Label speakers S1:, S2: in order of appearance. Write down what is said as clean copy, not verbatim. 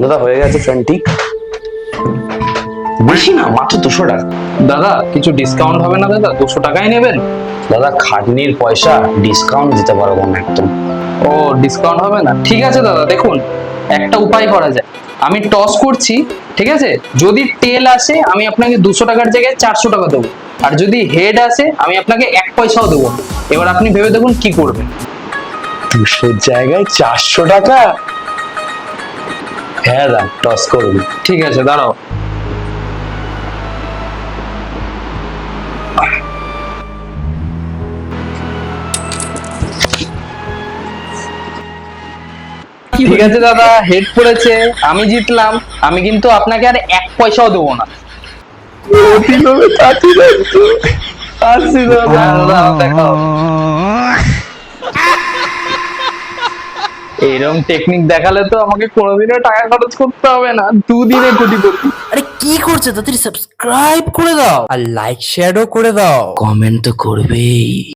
S1: দাদা হয়ে গেছে ফ্যান ঠিক। বেশি না, মাত্র 200 টাকা।
S2: দাদা কিছু ডিসকাউন্ট হবে না দাদা? 200 টাকাই নেবেন?
S1: দাদা খাটনির পয়সা ডিসকাউন্ট দিতে পারবো না একদম।
S2: ও ডিসকাউন্ট হবে না, ঠিক আছে দাদা দেখুন একটা উপায় করা যায়। আমি টস করছি, ঠিক আছে? যদি টেল আসে আমি আপনাকে 200 টাকার জায়গায় 400 টাকা দেবো, আর যদি হেড আসে আমি আপনাকে 1 পয়সাও দেবো না। এবার আপনি ভেবে দেখুন কি করবেন।
S1: 200 জায়গায় 400 টাকা? হ্যাঁ দা, টস করুন।
S2: ঠিক আছে দাঁড়াও। ঠিক আছে দাদা, হেড পড়েছে, আমি জিতলাম। আমি কিন্তু আপনাকে আর 1 পয়সাও দেবো না। দাদা, দেখাও। এরকম টেকনিক দেখালে তো আমাকে কোনোদিনও টাকা খরচ করতে হবে না, 2 দিনে কোটিপতি।
S3: আরে কি করছে? তাড়াতাড়ি সাবস্ক্রাইব করে দাও আর লাইক শেয়ারও করে দাও, কমেন্ট তো করবেই।